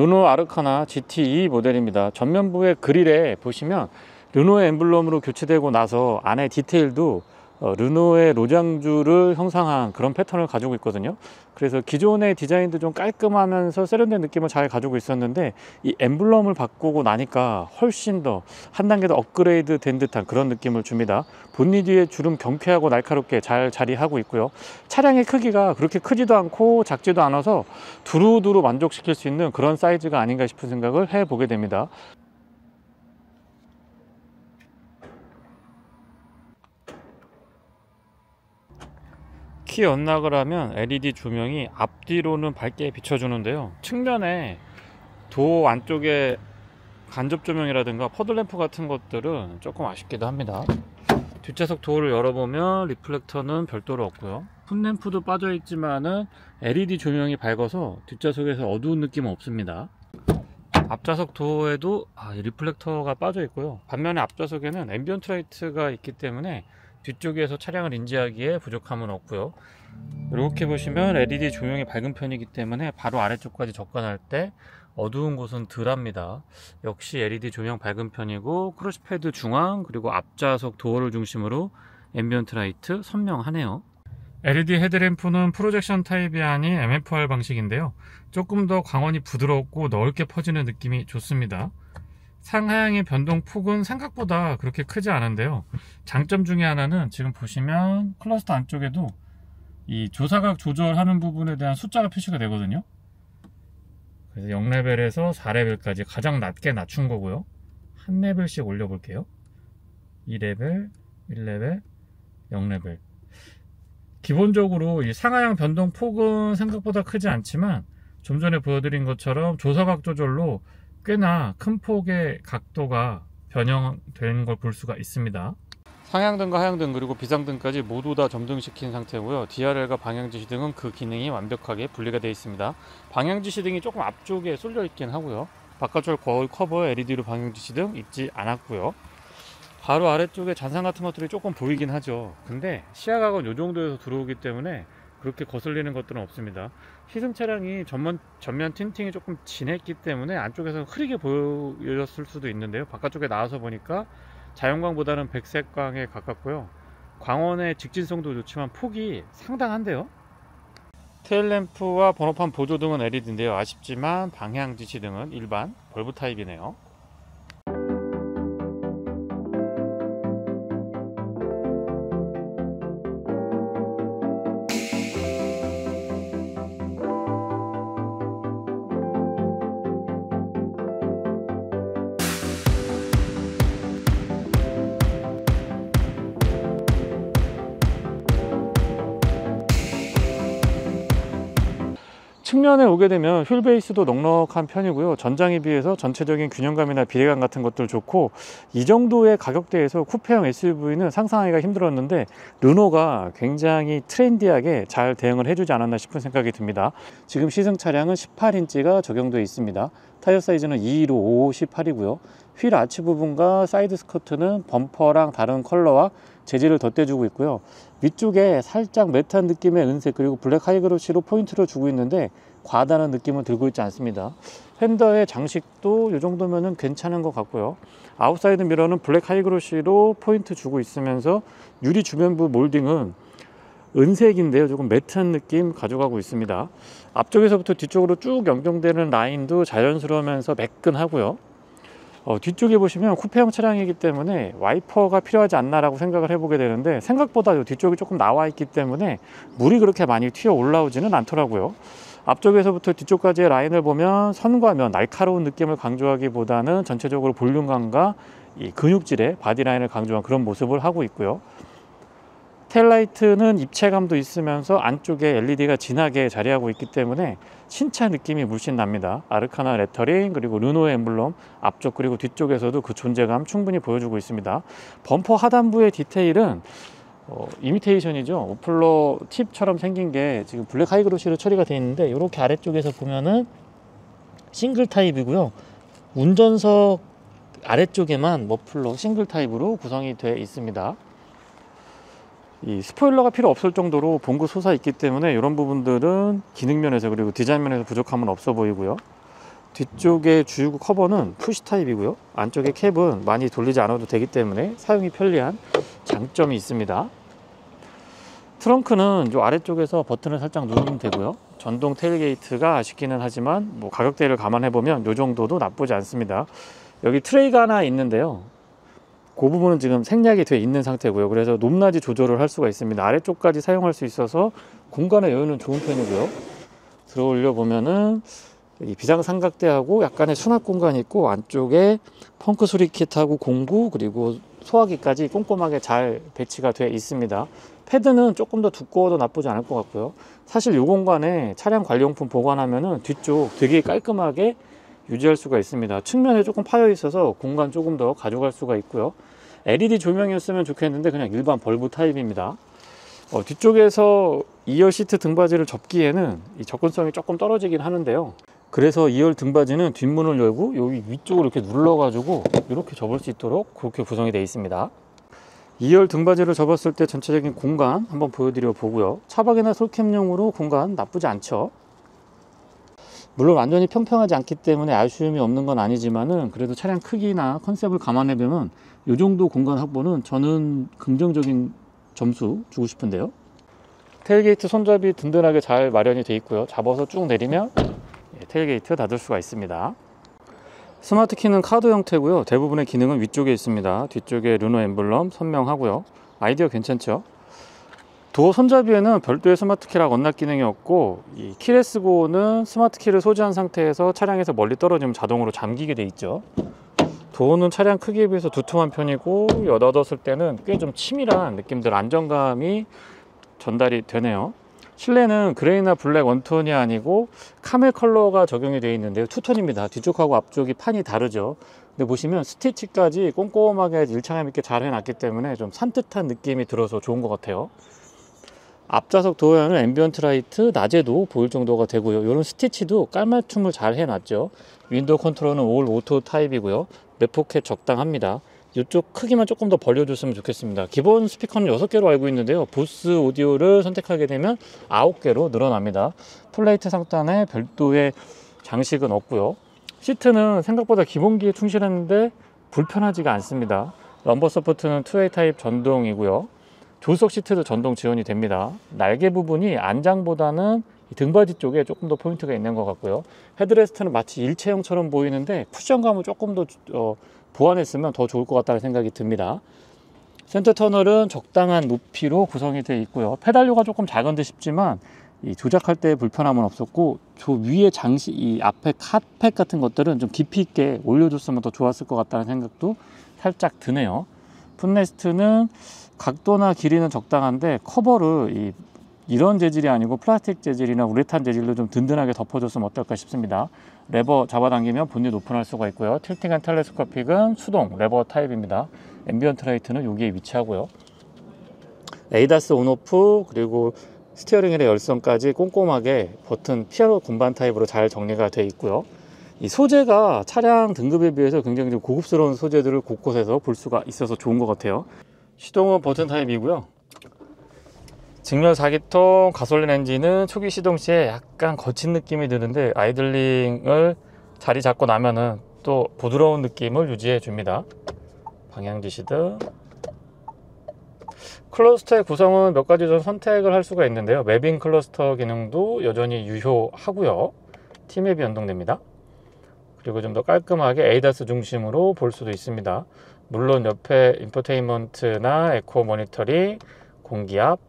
르노 아르카나 GT2 모델입니다. 전면부의 그릴에 보시면 르노의 엠블럼으로 교체되고 나서 안에 디테일도 르노의 로장주를 형상한 그런 패턴을 가지고 있거든요. 그래서 기존의 디자인도 좀 깔끔하면서 세련된 느낌을 잘 가지고 있었는데 이 엠블럼을 바꾸고 나니까 훨씬 더 한 단계 더 업그레이드 된 듯한 그런 느낌을 줍니다. 본닛 위에 주름 경쾌하고 날카롭게 잘 자리하고 있고요. 차량의 크기가 그렇게 크지도 않고 작지도 않아서 두루두루 만족시킬 수 있는 그런 사이즈가 아닌가 싶은 생각을 해보게 됩니다. 키 언락을 하면 LED 조명이 앞뒤로는 밝게 비춰주는데요. 측면에 도어 안쪽에 간접 조명이라든가 퍼들램프 같은 것들은 조금 아쉽기도 합니다. 뒷좌석 도어를 열어보면 리플렉터는 별도로 없고요. 풋램프도 빠져 있지만은 LED 조명이 밝아서 뒷좌석에서 어두운 느낌은 없습니다. 앞좌석 도어에도 리플렉터가 빠져 있고요. 반면에 앞좌석에는 앰비언트 라이트가 있기 때문에 뒤쪽에서 차량을 인지하기에 부족함은 없고요. 이렇게 보시면 LED 조명이 밝은 편이기 때문에 바로 아래쪽까지 접근할 때 어두운 곳은 덜합니다. 역시 LED 조명 밝은 편이고 크러쉬패드 중앙 그리고 앞좌석 도어를 중심으로 앰비언트 라이트 선명하네요. LED 헤드램프는 프로젝션 타입이 아닌 MFR 방식인데요. 조금 더 광원이 부드럽고 넓게 퍼지는 느낌이 좋습니다. 상하향의 변동 폭은 생각보다 그렇게 크지 않은데요. 장점 중에 하나는 지금 보시면 클러스터 안쪽에도 이 조사각 조절하는 부분에 대한 숫자가 표시가 되거든요. 그래서 0레벨에서 4레벨까지 가장 낮게 낮춘 거고요. 한 레벨씩 올려 볼게요. 2레벨, 1레벨, 0레벨. 기본적으로 이 상하향 변동 폭은 생각보다 크지 않지만 좀 전에 보여드린 것처럼 조사각 조절로 꽤나 큰 폭의 각도가 변형된 걸 볼 수가 있습니다. 상향등과 하향등 그리고 비상등까지 모두 다 점등시킨 상태고요. DRL과 방향지시등은 그 기능이 완벽하게 분리가 되어 있습니다. 방향지시등이 조금 앞쪽에 쏠려 있긴 하고요. 바깥쪽 거울 커버에 LED로 방향지시등 있지 않았고요. 바로 아래쪽에 잔상 같은 것들이 조금 보이긴 하죠. 근데 시야각은 이 정도에서 들어오기 때문에 그렇게 거슬리는 것들은 없습니다. 시승 차량이 전면 틴팅이 조금 진했기 때문에 안쪽에서 흐리게 보였을 수도 있는데요. 바깥쪽에 나와서 보니까 자연광보다는 백색광에 가깝고요. 광원의 직진성도 좋지만 폭이 상당한데요. 테일램프와 번호판 보조등은 LED인데요. 아쉽지만 방향지시등은 일반 벌브 타입이네요. 측면에 오게 되면 휠 베이스도 넉넉한 편이고요. 전장에 비해서 전체적인 균형감이나 비례감 같은 것들 좋고 이 정도의 가격대에서 쿠페형 SUV는 상상하기가 힘들었는데 르노가 굉장히 트렌디하게 잘 대응을 해주지 않았나 싶은 생각이 듭니다. 지금 시승 차량은 18인치가 적용되어 있습니다. 타이어 사이즈는 225, 55, 18이고요. 휠 아치 부분과 사이드 스커트는 범퍼랑 다른 컬러와 재질을 덧대주고 있고요. 위쪽에 살짝 매트한 느낌의 은색 그리고 블랙 하이그로시로 포인트를 주고 있는데 과다한 느낌은 들고 있지 않습니다. 휀더의 장식도 이 정도면 괜찮은 것 같고요. 아웃사이드 미러는 블랙 하이그로시로 포인트 주고 있으면서 유리 주변부 몰딩은 은색인데요. 조금 매트한 느낌 가져가고 있습니다. 앞쪽에서부터 뒤쪽으로 쭉 연결되는 라인도 자연스러우면서 매끈하고요. 뒤쪽에 보시면 쿠페형 차량이기 때문에 와이퍼가 필요하지 않나라고 생각을 해보게 되는데 생각보다 뒤쪽이 조금 나와 있기 때문에 물이 그렇게 많이 튀어 올라오지는 않더라고요. 앞쪽에서부터 뒤쪽까지의 라인을 보면 선과 면, 날카로운 느낌을 강조하기보다는 전체적으로 볼륨감과 이 근육질의 바디라인을 강조한 그런 모습을 하고 있고요. 테일라이트는 입체감도 있으면서 안쪽에 LED가 진하게 자리하고 있기 때문에 신차 느낌이 물씬 납니다. 아르카나 레터링 그리고 르노의 엠블럼 앞쪽 그리고 뒤쪽에서도 그 존재감 충분히 보여주고 있습니다. 범퍼 하단부의 디테일은 이미테이션이죠. 오플러 팁처럼 생긴 게 지금 블랙 하이그로시로 처리가 되어 있는데 이렇게 아래쪽에서 보면은 싱글 타입이고요. 운전석 아래쪽에만 머플러 싱글 타입으로 구성이 되어 있습니다. 이 스포일러가 필요 없을 정도로 봉구 솟아 있기 때문에 이런 부분들은 기능면에서 그리고 디자인면에서 부족함은 없어 보이고요. 뒤쪽에 주유구 커버는 푸시 타입이고요. 안쪽에 캡은 많이 돌리지 않아도 되기 때문에 사용이 편리한 장점이 있습니다. 트렁크는 이 아래쪽에서 버튼을 살짝 누르면 되고요. 전동 테일게이트가 아쉽기는 하지만 뭐 가격대를 감안해 보면 이 정도도 나쁘지 않습니다. 여기 트레이가 하나 있는데요. 그 부분은 지금 생략이 되어 있는 상태고요. 그래서 높낮이 조절을 할 수가 있습니다. 아래쪽까지 사용할 수 있어서 공간의 여유는 좋은 편이고요. 들어 올려 보면은 이 비상삼각대하고 약간의 수납 공간이 있고, 안쪽에 펑크 수리 킷하고 공구 그리고 소화기까지 꼼꼼하게 잘 배치가 되어 있습니다. 패드는 조금 더 두꺼워도 나쁘지 않을 것 같고요. 사실 이 공간에 차량 관리용품 보관하면은 뒤쪽 되게 깔끔하게 유지할 수가 있습니다. 측면에 조금 파여 있어서 공간 조금 더 가져갈 수가 있고요. LED 조명이었으면 좋겠는데 그냥 일반 벌브 타입입니다. 뒤쪽에서 2열 시트 등받이를 접기에는 이 접근성이 조금 떨어지긴 하는데요. 그래서 2열 등받이는 뒷문을 열고 여기 위쪽으로 이렇게 눌러 가지고 이렇게 접을 수 있도록 그렇게 구성이 되어 있습니다. 2열 등받이를 접었을 때 전체적인 공간 한번 보여드려 보고요. 차박이나 솔캠용으로 공간 나쁘지 않죠. 물론 완전히 평평하지 않기 때문에 아쉬움이 없는 건 아니지만은, 그래도 차량 크기나 컨셉을 감안해 보면 이 정도 공간 확보는 저는 긍정적인 점수 주고 싶은데요. 테일게이트 손잡이 든든하게 잘 마련이 되어 있고요. 잡아서 쭉 내리면 테일게이트 닫을 수가 있습니다. 스마트 키는 카드 형태고요. 대부분의 기능은 위쪽에 있습니다. 뒤쪽에 르노 엠블럼 선명하고요. 아이디어 괜찮죠? 도어 손잡이에는 별도의 스마트 키락 언락 기능이 없고, 이 키레스고는 스마트 키를 소지한 상태에서 차량에서 멀리 떨어지면 자동으로 잠기게 돼 있죠. 도어는 차량 크기에 비해서 두툼한 편이고, 닫았을 때는 꽤 좀 치밀한 느낌들, 안정감이 전달이 되네요. 실내는 그레이나 블랙 원톤이 아니고 카멜 컬러가 적용이 되어 있는데요. 투톤입니다. 뒤쪽하고 앞쪽이 판이 다르죠. 근데 보시면 스티치까지 꼼꼼하게 일창감 있게 잘 해놨기 때문에 좀 산뜻한 느낌이 들어서 좋은 것 같아요. 앞좌석 도어에는 앰비언트 라이트 낮에도 보일 정도가 되고요. 이런 스티치도 깔맞춤을 잘 해놨죠. 윈도우 컨트롤은 올 오토 타입이고요. 맵포켓 적당합니다. 이쪽 크기만 조금 더 벌려줬으면 좋겠습니다. 기본 스피커는 6개로 알고 있는데요. 보스 오디오를 선택하게 되면 9개로 늘어납니다. 플레이트 상단에 별도의 장식은 없고요. 시트는 생각보다 기본기에 충실했는데 불편하지가 않습니다. 럼버 서포트는 2웨이 타입 전동이고요. 조수석 시트도 전동 지원이 됩니다. 날개 부분이 안장보다는 등받이 쪽에 조금 더 포인트가 있는 것 같고요. 헤드레스트는 마치 일체형처럼 보이는데 쿠션감을 조금 더 보완했으면 더 좋을 것 같다는 생각이 듭니다. 센터 터널은 적당한 높이로 구성이 되어 있고요. 페달료가 조금 작은 듯 싶지만 이 조작할 때 불편함은 없었고, 저 위에 장식, 이 앞에 카펫 같은 것들은 좀 깊이 있게 올려줬으면 더 좋았을 것 같다는 생각도 살짝 드네요. 풋레스트는 각도나 길이는 적당한데 커버를 이런 재질이 아니고 플라스틱 재질이나 우레탄 재질로 좀 든든하게 덮어줬으면 어떨까 싶습니다. 레버 잡아당기면 본닛 오픈할 수가 있고요. 틸팅 앤 텔레스코픽은 수동 레버 타입입니다. 앰비언트 라이트는 여기에 위치하고요. 에이다스 온오프 그리고 스티어링 휠의 열선까지 꼼꼼하게 버튼 피아노 건반 타입으로 잘 정리가 되어 있고요. 이 소재가 차량 등급에 비해서 굉장히 고급스러운 소재들을 곳곳에서 볼 수가 있어서 좋은 것 같아요. 시동은 버튼 타입이고요. 직렬 4기통 가솔린 엔진은 초기 시동 시에 약간 거친 느낌이 드는데 아이들링을 자리 잡고 나면은 또 부드러운 느낌을 유지해 줍니다. 방향 지시등. 클러스터의 구성은 몇 가지 좀 선택을 할 수가 있는데요. 맵인 클러스터 기능도 여전히 유효하고요. T맵이 연동됩니다. 그리고 좀 더 깔끔하게 에이다스 중심으로 볼 수도 있습니다. 물론 옆에 인포테인먼트나 에코 모니터링, 공기압,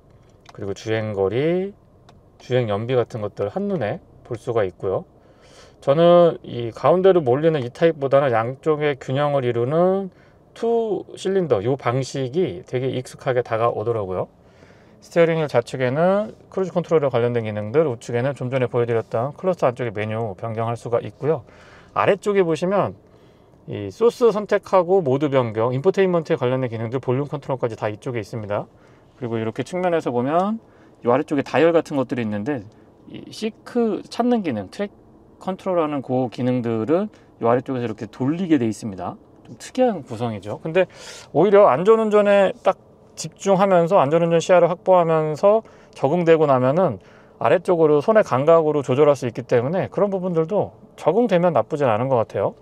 그리고 주행거리, 주행 연비 같은 것들 한눈에 볼 수가 있고요. 저는 이 가운데로 몰리는 이 타입보다는 양쪽의 균형을 이루는 투 실린더 이 방식이 되게 익숙하게 다가오더라고요. 스티어링 휠 좌측에는 크루즈 컨트롤에 관련된 기능들, 우측에는 좀 전에 보여드렸던 클러스터 안쪽의 메뉴 변경할 수가 있고요. 아래쪽에 보시면 이 소스 선택하고 모드 변경, 인포테인먼트에 관련된 기능들, 볼륨 컨트롤까지 다 이쪽에 있습니다. 그리고 이렇게 측면에서 보면 이 아래쪽에 다이얼 같은 것들이 있는데, 이 시크 찾는 기능, 트랙 컨트롤하는 그 기능들은 이 아래쪽에서 이렇게 돌리게 돼 있습니다. 좀 특이한 구성이죠. 근데 오히려 안전운전에 딱 집중하면서 안전운전 시야를 확보하면서 적응되고 나면은 아래쪽으로 손의 감각으로 조절할 수 있기 때문에 그런 부분들도 적응되면 나쁘진 않은 것 같아요.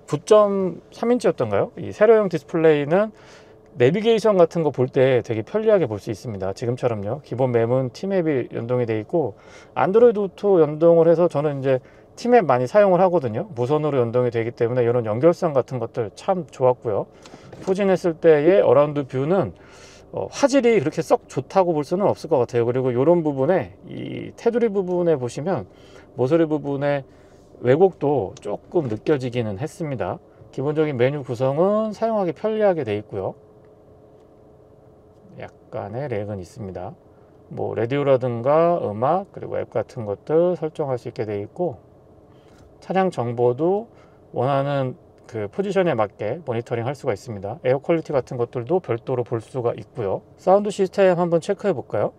9.3인치였던가요? 이 세로형 디스플레이는 내비게이션 같은 거 볼 때 되게 편리하게 볼 수 있습니다. 지금처럼요. 기본 맵은 T맵이 연동이 되어 있고, 안드로이드 오토 연동을 해서 저는 이제 T맵 많이 사용을 하거든요. 무선으로 연동이 되기 때문에 이런 연결성 같은 것들 참 좋았고요. 후진했을 때의 어라운드 뷰는 화질이 그렇게 썩 좋다고 볼 수는 없을 것 같아요. 그리고 이런 부분에, 이 테두리 부분에 보시면 모서리 부분에 왜곡도 조금 느껴지기는 했습니다. 기본적인 메뉴 구성은 사용하기 편리하게 되어 있고요. 약간의 렉은 있습니다. 뭐 라디오라든가 음악, 그리고 앱 같은 것들 설정할 수 있게 되어 있고, 차량 정보도 원하는 그 포지션에 맞게 모니터링 할 수가 있습니다. 에어 퀄리티 같은 것들도 별도로 볼 수가 있고요. 사운드 시스템 한번 체크해 볼까요?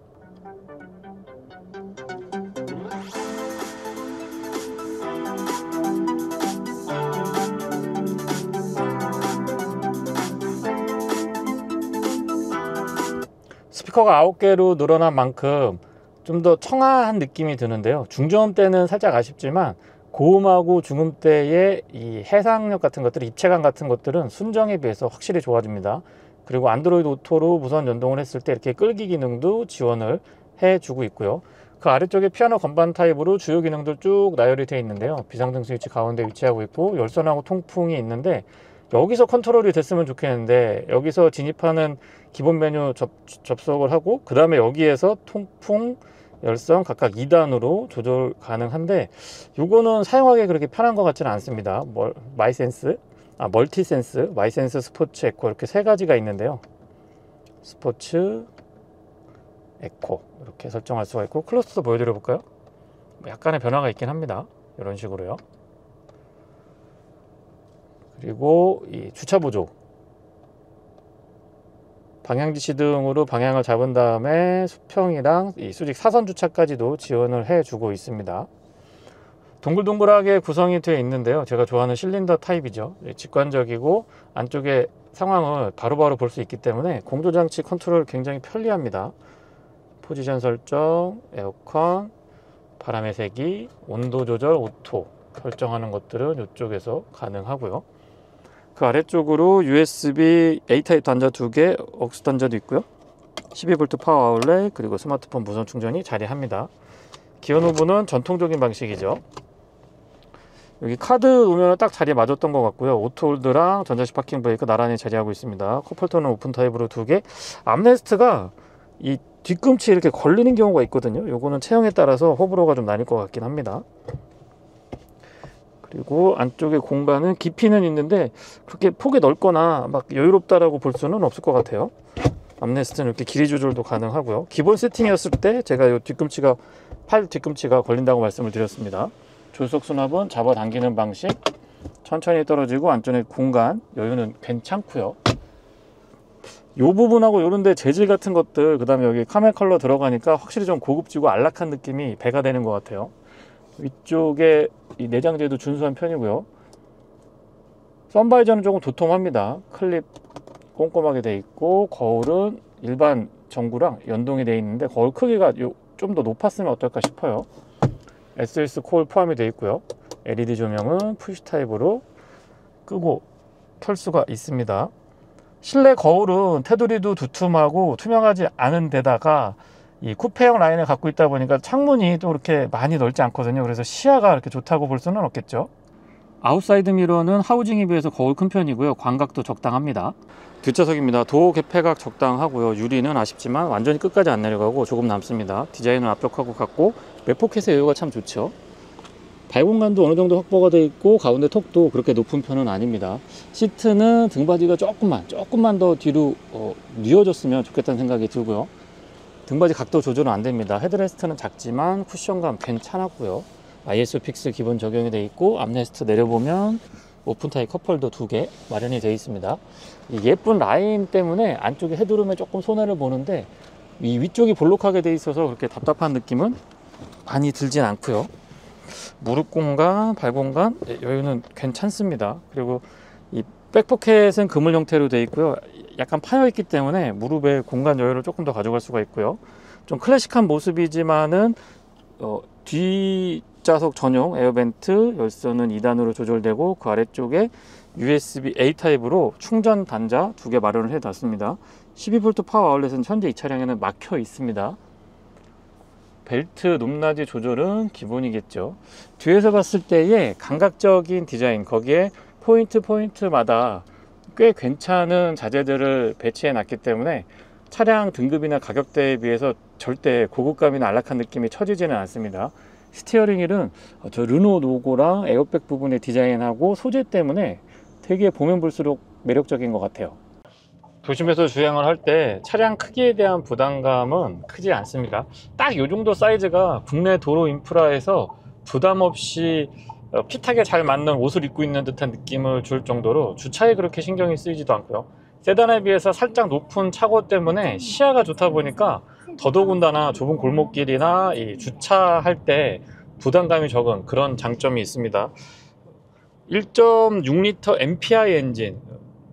스피커가 9개로 늘어난 만큼 좀 더 청아한 느낌이 드는데요. 중저음 때는 살짝 아쉽지만 고음하고 중음 때의 이 해상력 같은 것들, 입체감 같은 것들은 순정에 비해서 확실히 좋아집니다. 그리고 안드로이드 오토로 무선 연동을 했을 때 이렇게 끌기 기능도 지원을 해주고 있고요. 그 아래쪽에 피아노 건반 타입으로 주요 기능들 쭉 나열이 되어 있는데요. 비상등 스위치 가운데 위치하고 있고, 열선하고 통풍이 있는데, 여기서 컨트롤이 됐으면 좋겠는데, 여기서 진입하는 기본 메뉴 접속을 하고, 그 다음에 여기에서 통풍, 열선 각각 2단으로 조절 가능한데, 요거는 사용하기 그렇게 편한 것 같지는 않습니다. 멀티센스, 마이센스, 스포츠, 에코, 이렇게 세 가지가 있는데요. 스포츠, 에코 이렇게 설정할 수가 있고, 클러스터 보여드려 볼까요? 약간의 변화가 있긴 합니다. 이런 식으로요. 그리고 이 주차 보조, 방향지시 등으로 방향을 잡은 다음에 수평이랑 이 수직 사선 주차까지도 지원을 해주고 있습니다. 동글동글하게 구성이 되어 있는데요. 제가 좋아하는 실린더 타입이죠. 직관적이고 안쪽에 상황을 바로바로 볼 수 있기 때문에 공조장치 컨트롤 굉장히 편리합니다. 포지션 설정, 에어컨, 바람의 세기, 온도 조절, 오토 설정하는 것들은 이쪽에서 가능하고요. 그 아래쪽으로 USB A타입 단자 2개, 억스 단자도 있고요. 12V 파워 아울렛, 그리고 스마트폰 무선 충전이 자리합니다. 기어 노브는 전통적인 방식이죠. 여기 카드 음영은 딱 자리에 맞았던 것 같고요. 오토홀드랑 전자식 파킹 브레이크 나란히 자리하고 있습니다. 컵홀더는 오픈 타입으로 2개. 암레스트가 이 뒤꿈치에 이렇게 걸리는 경우가 있거든요. 요거는 체형에 따라서 호불호가 좀 나뉠 것 같긴 합니다. 그리고 안쪽에 공간은 깊이는 있는데 그렇게 폭이 넓거나 막 여유롭다라고 볼 수는 없을 것 같아요. 암레스트는 이렇게 길이 조절도 가능하고요. 기본 세팅이었을 때 제가 이 뒤꿈치가, 팔 뒤꿈치가 걸린다고 말씀을 드렸습니다. 조수석 수납은 잡아당기는 방식, 천천히 떨어지고 안쪽에 공간 여유는 괜찮고요. 이 부분하고 이런데 재질 같은 것들, 그 다음에 여기 카멜 컬러 들어가니까 확실히 좀 고급지고 안락한 느낌이 배가 되는 것 같아요. 위쪽에 이 내장재도 준수한 편이고요. 선바이저는 조금 도톰합니다. 클립 꼼꼼하게 되어 있고, 거울은 일반 전구랑 연동이 되어 있는데 거울 크기가 좀 더 높았으면 어떨까 싶어요. SS 콜 포함이 되어 있고요. LED 조명은 푸시 타입으로 끄고 켤 수가 있습니다. 실내 거울은 테두리도 두툼하고 투명하지 않은 데다가 이 쿠페형 라인을 갖고 있다 보니까 창문이 또 그렇게 많이 넓지 않거든요. 그래서 시야가 그렇게 좋다고 볼 수는 없겠죠. 아웃사이드 미러는 하우징에 비해서 거울 큰 편이고요. 광각도 적당합니다. 뒷좌석입니다. 도어 개폐각 적당하고요. 유리는 아쉽지만 완전히 끝까지 안 내려가고 조금 남습니다. 디자인은 앞쪽하고 같고 맥포켓의 여유가 참 좋죠. 발공간도 어느 정도 확보가 되어 있고 가운데 턱도 그렇게 높은 편은 아닙니다. 시트는 등받이가 조금만 더 뒤로 뉘어졌으면 좋겠다는 생각이 들고요. 등받이 각도 조절은 안 됩니다. 헤드레스트는 작지만 쿠션감 괜찮았고요. ISO 픽스 기본 적용이 되어 있고, 암레스트 내려보면 오픈타입 컵홀더 2개 마련이 되어 있습니다. 이 예쁜 라인 때문에 안쪽에 헤드룸에 조금 손해를 보는데, 이 위쪽이 볼록하게 되어 있어서 그렇게 답답한 느낌은 많이 들진 않고요. 무릎 공간, 발 공간 여유는 괜찮습니다. 그리고 이 백포켓은 그물 형태로 되어 있고요. 약간 파여 있기 때문에 무릎에 공간 여유를 조금 더 가져갈 수가 있고요. 좀 클래식한 모습이지만은 뒷좌석 전용 에어벤트 열선은 2단으로 조절되고 그 아래쪽에 USB A 타입으로 충전 단자 2개 마련을 해 놨습니다. 12V 파워 아울렛은 현재 이 차량에는 막혀 있습니다. 벨트 높낮이 조절은 기본이겠죠. 뒤에서 봤을 때의 감각적인 디자인, 거기에 포인트마다 꽤 괜찮은 자재들을 배치해 놨기 때문에 차량 등급이나 가격대에 비해서 절대 고급감이나 안락한 느낌이 처지지는 않습니다. 스티어링 휠은 저 르노 로고랑 에어백 부분의 디자인하고 소재 때문에 되게 보면 볼수록 매력적인 것 같아요. 도심에서 주행을 할 때 차량 크기에 대한 부담감은 크지 않습니다. 딱 이 정도 사이즈가 국내 도로 인프라에서 부담 없이 핏하게 잘 맞는 옷을 입고 있는 듯한 느낌을 줄 정도로 주차에 그렇게 신경이 쓰이지도 않고요. 세단에 비해서 살짝 높은 차고 때문에 시야가 좋다 보니까 더더군다나 좁은 골목길이나 이 주차할 때 부담감이 적은 그런 장점이 있습니다. 1.6L MPI 엔진,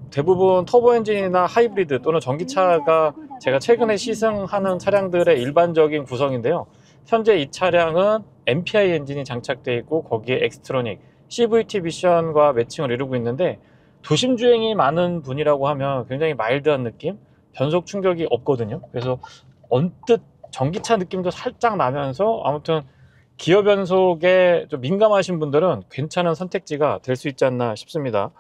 대부분 터보 엔진이나 하이브리드 또는 전기차가 제가 최근에 시승하는 차량들의 일반적인 구성인데요. 현재 이 차량은 MPI 엔진이 장착되어 있고 거기에 엑스트로닉 CVT 미션과 매칭을 이루고 있는데, 도심 주행이 많은 분이라고 하면 굉장히 마일드한 느낌, 변속 충격이 없거든요. 그래서 언뜻 전기차 느낌도 살짝 나면서 아무튼 기어 변속에 좀 민감하신 분들은 괜찮은 선택지가 될 수 있지 않나 싶습니다.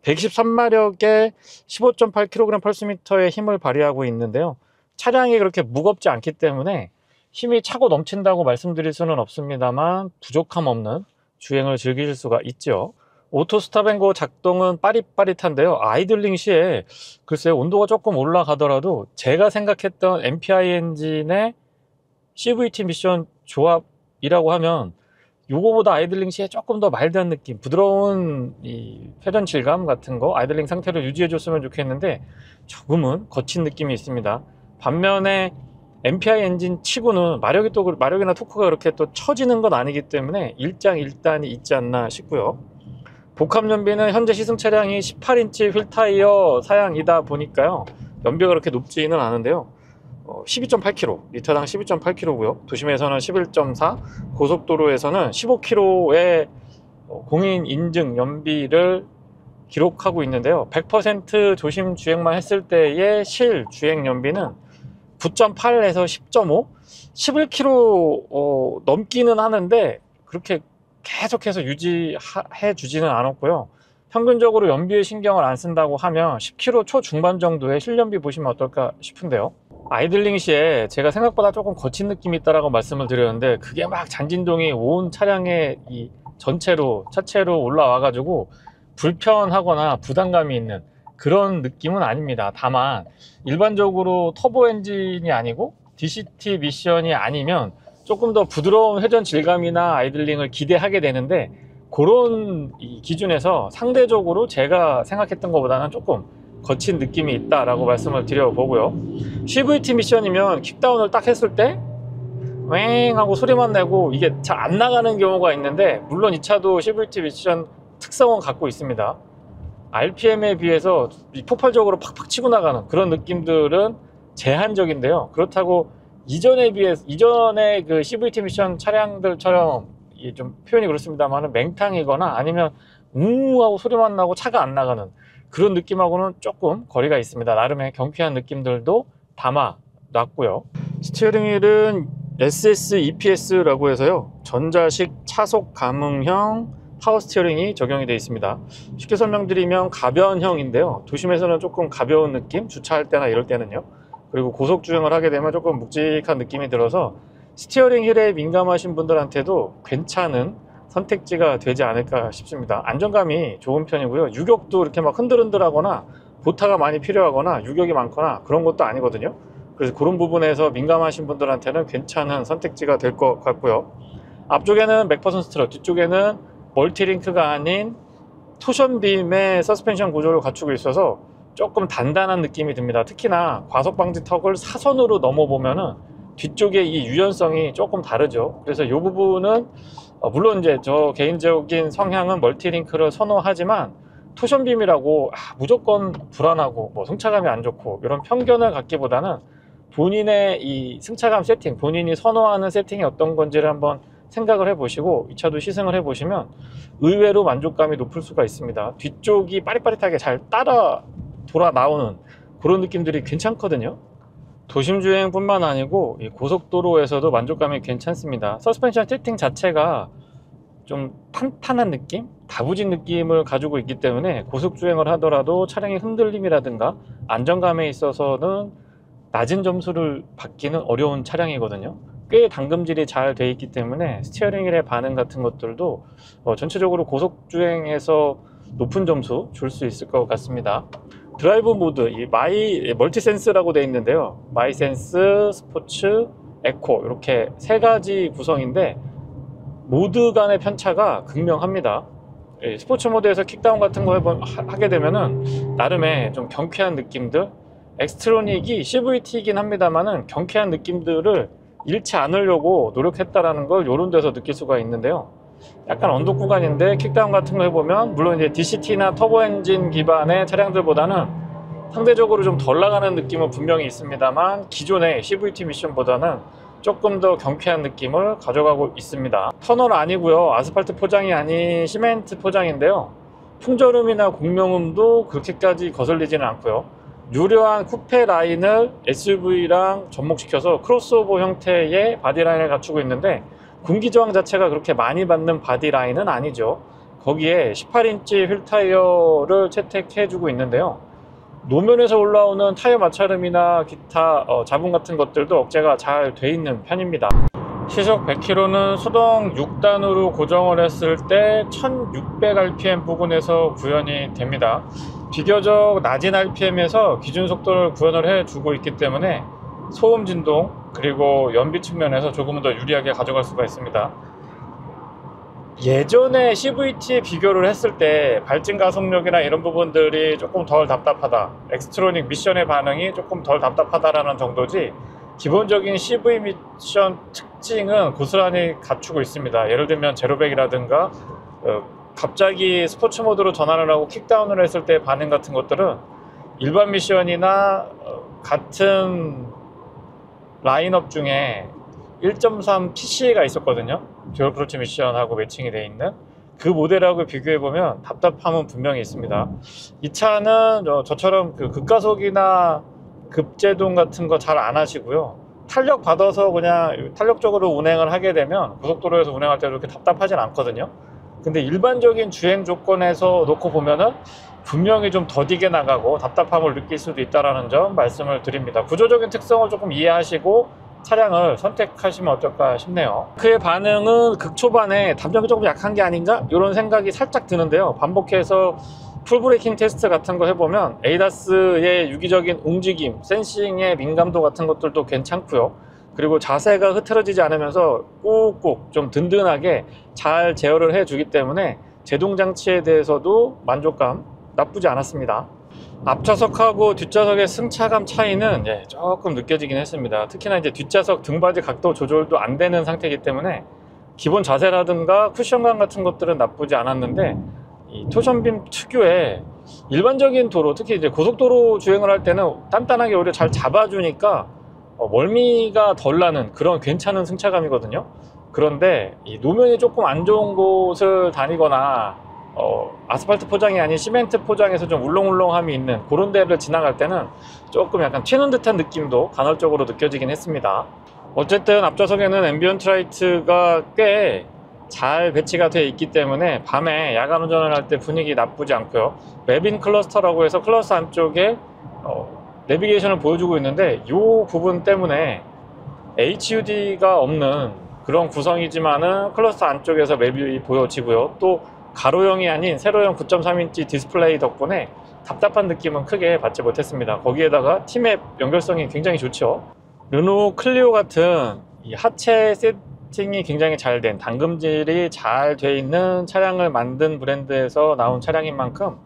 123마력에 15.8kg/ms 힘을 발휘하고 있는데요. 차량이 그렇게 무겁지 않기 때문에 힘이 차고 넘친다고 말씀드릴 수는 없습니다만 부족함 없는 주행을 즐기실 수가 있죠. 오토 스탑앤고 작동은 빠릿빠릿한데요. 아이들링 시에 글쎄요, 온도가 조금 올라가더라도 제가 생각했던 MPI 엔진의 CVT 미션 조합이라고 하면 요거보다 아이들링 시에 조금 더 마일드한 느낌, 부드러운 이 회전 질감 같은 거 아이들링 상태로 유지해 줬으면 좋겠는데 조금은 거친 느낌이 있습니다. 반면에 MPI 엔진 치고는 마력이나 토크가 그렇게 또 처지는 건 아니기 때문에 일장일단이 있지 않나 싶고요. 복합 연비는 현재 시승 차량이 18인치 휠 타이어 사양이다 보니까요, 연비가 그렇게 높지는 않은데요. 12.8km, 리터당 12.8km고요. 도심에서는 11.4, 고속도로에서는 15km의 공인 인증 연비를 기록하고 있는데요. 100% 조심 주행만 했을 때의 실 주행 연비는 9.8에서 10.5, 11km 넘기는 하는데 그렇게 계속해서 유지해 주지는 않았고요. 평균적으로 연비에 신경을 안 쓴다고 하면 10km 초중반 정도의 실연비 보시면 어떨까 싶은데요. 아이들링 시에 제가 생각보다 조금 거친 느낌이 있다라고 말씀을 드렸는데 그게 막 잔진동이 온 차량의 이 전체로 차체로 올라와 가지고 불편하거나 부담감이 있는 그런 느낌은 아닙니다. 다만 일반적으로 터보 엔진이 아니고 DCT 미션이 아니면 조금 더 부드러운 회전 질감이나 아이들링을 기대하게 되는데, 그런 기준에서 상대적으로 제가 생각했던 것보다는 조금 거친 느낌이 있다라고 말씀을 드려보고요. CVT 미션이면 킥다운을 딱 했을 때 왱 하고 소리만 내고 이게 잘 안 나가는 경우가 있는데, 물론 이 차도 CVT 미션 특성은 갖고 있습니다. RPM에 비해서 폭발적으로 팍팍 치고 나가는 그런 느낌들은 제한적인데요. 그렇다고 이전에 그 CVT 미션 차량들처럼 좀 표현이 그렇습니다만 맹탕이거나 아니면 우우하고 소리만 나고 차가 안 나가는 그런 느낌하고는 조금 거리가 있습니다. 나름의 경쾌한 느낌들도 담아 놨고요. 스티어링 휠은 SS EPS라고 해서요, 전자식 차속 감응형 파워 스티어링이 적용이 되어 있습니다. 쉽게 설명드리면 가변형인데요. 도심에서는 조금 가벼운 느낌, 주차할 때나 이럴 때는요. 그리고 고속 주행을 하게 되면 조금 묵직한 느낌이 들어서 스티어링 휠에 민감하신 분들한테도 괜찮은 선택지가 되지 않을까 싶습니다. 안정감이 좋은 편이고요. 유격도 이렇게 막 흔들흔들하거나 보타가 많이 필요하거나 유격이 많거나 그런 것도 아니거든요. 그래서 그런 부분에서 민감하신 분들한테는 괜찮은 선택지가 될 것 같고요. 앞쪽에는 맥퍼슨 스트럿, 뒤쪽에는 멀티링크가 아닌 토션빔의 서스펜션 구조를 갖추고 있어서 조금 단단한 느낌이 듭니다. 특히나 과속 방지 턱을 사선으로 넘어보면은 뒤쪽에 이 유연성이 조금 다르죠. 그래서 이 부분은 물론 이제 저 개인적인 성향은 멀티링크를 선호하지만 토션빔이라고 무조건 불안하고 뭐 승차감이 안 좋고 이런 편견을 갖기보다는 본인의 이 승차감 세팅, 본인이 선호하는 세팅이 어떤 건지를 한번 생각을 해보시고 이 차도 시승을 해보시면 의외로 만족감이 높을 수가 있습니다. 뒤쪽이 빠릿빠릿하게 잘 따라 돌아 나오는 그런 느낌들이 괜찮거든요. 도심 주행뿐만 아니고 이 고속도로에서도 만족감이 괜찮습니다. 서스펜션 세팅 자체가 좀 탄탄한 느낌? 다부진 느낌을 가지고 있기 때문에 고속 주행을 하더라도 차량의 흔들림이라든가 안정감에 있어서는 낮은 점수를 받기는 어려운 차량이거든요. 꽤 당금질이 잘 돼 있기 때문에 스티어링 휠의 반응 같은 것들도 전체적으로 고속 주행에서 높은 점수 줄 수 있을 것 같습니다. 드라이브 모드, 이 마이 멀티센스라고 되어 있는데요. 마이센스, 스포츠, 에코 이렇게 세 가지 구성인데 모드 간의 편차가 극명합니다. 스포츠 모드에서 킥다운 같은 거 하게 되면은 나름의 좀 경쾌한 느낌들, 엑스트로닉이 CVT이긴 합니다만은 경쾌한 느낌들을 잃지 않으려고 노력했다라는 걸 이런 데서 느낄 수가 있는데요. 약간 언덕 구간인데 킥다운 같은 거 해보면 물론 이제 DCT나 터보 엔진 기반의 차량들보다는 상대적으로 좀 덜 나가는 느낌은 분명히 있습니다만 기존의 CVT 미션보다는 조금 더 경쾌한 느낌을 가져가고 있습니다. 터널 아니고요, 아스팔트 포장이 아닌 시멘트 포장인데요, 풍절음이나 공명음도 그렇게까지 거슬리지는 않고요, 유려한 쿠페 라인을 SUV랑 접목시켜서 크로스오버 형태의 바디라인을 갖추고 있는데 공기저항 자체가 그렇게 많이 받는 바디라인은 아니죠. 거기에 18인치 휠 타이어를 채택해 주고 있는데요, 노면에서 올라오는 타이어 마찰음이나 기타 잡음 같은 것들도 억제가 잘 돼 있는 편입니다. 시속 100km는 수동 6단으로 고정을 했을 때 1600rpm 부근에서 구현이 됩니다. 비교적 낮은 rpm에서 기준 속도를 구현을 해주고 있기 때문에 소음 진동 그리고 연비 측면에서 조금은 더 유리하게 가져갈 수가 있습니다. 예전에 CVT에 비교를 했을 때 발진 가속력이나 이런 부분들이 조금 덜 답답하다, 엑스트로닉 미션의 반응이 조금 덜 답답하다라는 정도지 기본적인 CV 미션 특징은 고스란히 갖추고 있습니다. 예를 들면 제로백이라든가 갑자기 스포츠 모드로 전환을 하고 킥다운을 했을 때 반응 같은 것들은 일반 미션이나 같은 라인업 중에 1.3 PC가 있었거든요. 듀얼 크루즈 미션하고 매칭이 되어 있는 그 모델하고 비교해보면 답답함은 분명히 있습니다. 이 차는 저처럼 그 급가속이나 급제동 같은 거 잘 안 하시고요, 탄력 받아서 그냥 탄력적으로 운행을 하게 되면 고속도로에서 운행할 때도 그렇게 답답하진 않거든요. 근데 일반적인 주행 조건에서 놓고 보면은 분명히 좀 더디게 나가고 답답함을 느낄 수도 있다는 점 말씀을 드립니다. 구조적인 특성을 조금 이해하시고 차량을 선택하시면 어떨까 싶네요. 그의 반응은 극초반에 담력이 조금 약한 게 아닌가? 이런 생각이 살짝 드는데요, 반복해서 풀브레이킹 테스트 같은 거 해보면 에이다스의 유기적인 움직임, 센싱의 민감도 같은 것들도 괜찮고요, 그리고 자세가 흐트러지지 않으면서 꾹꾹 좀 든든하게 잘 제어를 해주기 때문에 제동장치에 대해서도 만족감 나쁘지 않았습니다. 앞좌석하고 뒷좌석의 승차감 차이는 조금 느껴지긴 했습니다. 특히나 이제 뒷좌석 등받이 각도 조절도 안 되는 상태이기 때문에 기본 자세라든가 쿠션감 같은 것들은 나쁘지 않았는데 이 토션빔 특유의 일반적인 도로, 특히 이제 고속도로 주행을 할 때는 단단하게 오히려 잘 잡아주니까 멀미가 덜 나는 그런 괜찮은 승차감이거든요. 그런데 이 노면이 조금 안 좋은 곳을 다니거나 아스팔트 포장이 아닌 시멘트 포장에서 좀 울렁울렁함이 있는 그런 데를 지나갈 때는 조금 약간 튀는 듯한 느낌도 간헐적으로 느껴지긴 했습니다. 어쨌든 앞좌석에는 앰비언트 라이트가 꽤 잘 배치가 되어 있기 때문에 밤에 야간 운전을 할 때 분위기 나쁘지 않고요, 맵인 클러스터라고 해서 클러스터 안쪽에 내비게이션을 보여주고 있는데 이 부분 때문에 HUD가 없는 그런 구성이지만은 클러스터 안쪽에서 맵이 보여지고요, 또 가로형이 아닌 세로형 9.3인치 디스플레이 덕분에 답답한 느낌은 크게 받지 못했습니다. 거기에다가 T맵 연결성이 굉장히 좋죠. 르노 클리오 같은 이 하체 세팅이 굉장히 잘 된 당금질이 잘 돼 있는 차량을 만든 브랜드에서 나온 차량인 만큼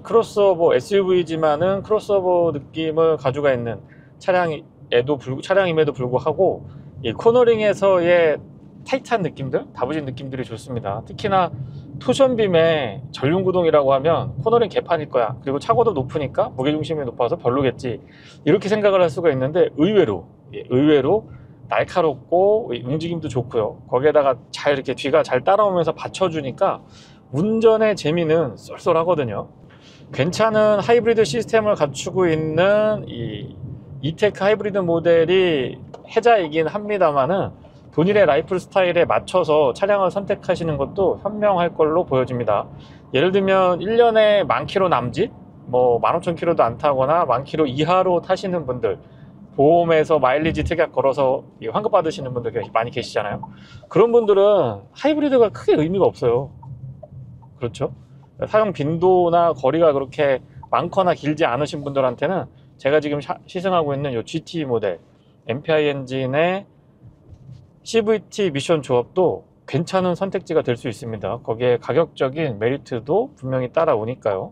크로스오버 SUV지만은 크로스오버 느낌을 가지고 있는 차량임에도 불구하고 이 코너링에서의 타이트한 느낌들, 다부진 느낌들이 좋습니다. 특히나 토션빔의 전륜구동이라고 하면 코너링 개판일 거야, 그리고 차고도 높으니까 무게중심이 높아서 별로겠지, 이렇게 생각을 할 수가 있는데 의외로 날카롭고 움직임도 좋고요. 거기에다가 잘 이렇게 뒤가 잘 따라오면서 받쳐주니까 운전의 재미는 쏠쏠하거든요. 괜찮은 하이브리드 시스템을 갖추고 있는 이 이테크 하이브리드 모델이 해자이긴 합니다만은 본인의 라이프 스타일에 맞춰서 차량을 선택하시는 것도 현명할 걸로 보여집니다. 예를 들면 1년에 10,000km 남짓, 뭐 15,000km도 안 타거나 10,000km 이하로 타시는 분들, 보험에서 마일리지 특약 걸어서 환급 받으시는 분들 많이 계시잖아요. 그런 분들은 하이브리드가 크게 의미가 없어요. 그렇죠? 사용 빈도나 거리가 그렇게 많거나 길지 않으신 분들한테는 제가 지금 시승하고 있는 이 GT 모델 MPI 엔진의 CVT 미션 조합도 괜찮은 선택지가 될 수 있습니다. 거기에 가격적인 메리트도 분명히 따라오니까요.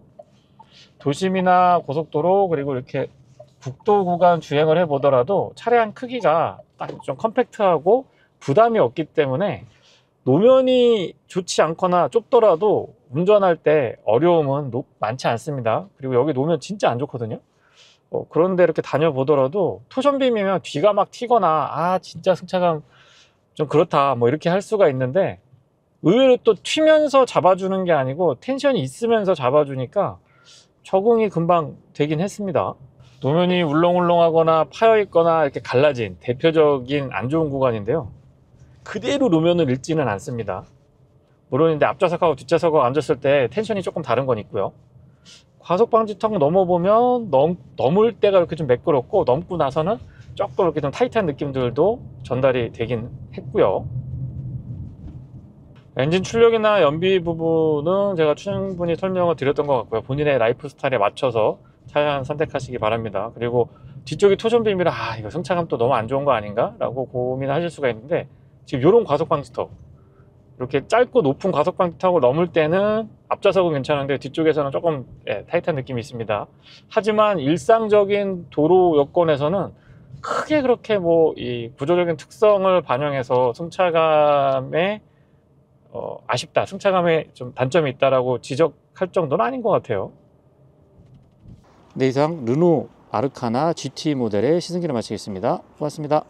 도심이나 고속도로, 그리고 이렇게 국도 구간 주행을 해보더라도 차량 크기가 딱 좀 컴팩트하고 부담이 없기 때문에 노면이 좋지 않거나 좁더라도 운전할 때 어려움은 많지 않습니다. 그리고 여기 노면 진짜 안 좋거든요. 그런데 이렇게 다녀보더라도 토션빔이면 뒤가 막 튀거나 진짜 승차감 좀 그렇다 뭐 이렇게 할 수가 있는데, 의외로 또 튀면서 잡아주는 게 아니고 텐션이 있으면서 잡아주니까 적응이 금방 되긴 했습니다. 노면이 울렁울렁하거나 파여있거나 이렇게 갈라진 대표적인 안 좋은 구간인데요, 그대로 노면을 읽지는 않습니다. 물론 이제 앞좌석하고 뒷좌석하고 앉았을 때 텐션이 조금 다른 건 있고요. 과속방지턱 넘어보면 넘을 때가 이렇게 좀 매끄럽고, 넘고 나서는 조금 이렇게 좀 타이트한 느낌들도 전달이 되긴 했고요. 엔진 출력이나 연비 부분은 제가 충분히 설명을 드렸던 것 같고요. 본인의 라이프 스타일에 맞춰서 차량 선택하시기 바랍니다. 그리고 뒤쪽이 토션빔이라 이거 승차감 또 너무 안 좋은 거 아닌가 라고 고민하실 수가 있는데, 지금 이런 과속방지턱, 이렇게 짧고 높은 과속방지턱을 넘을 때는 앞좌석은 괜찮은데 뒤쪽에서는 조금 타이트한 느낌이 있습니다. 하지만 일상적인 도로 여건에서는 크게 그렇게 이 구조적인 특성을 반영해서 승차감에 아쉽다, 승차감에 좀 단점이 있다라고 지적할 정도는 아닌 것 같아요. 네, 이상 르노 아르카나 GT 모델의 시승기를 마치겠습니다. 고맙습니다.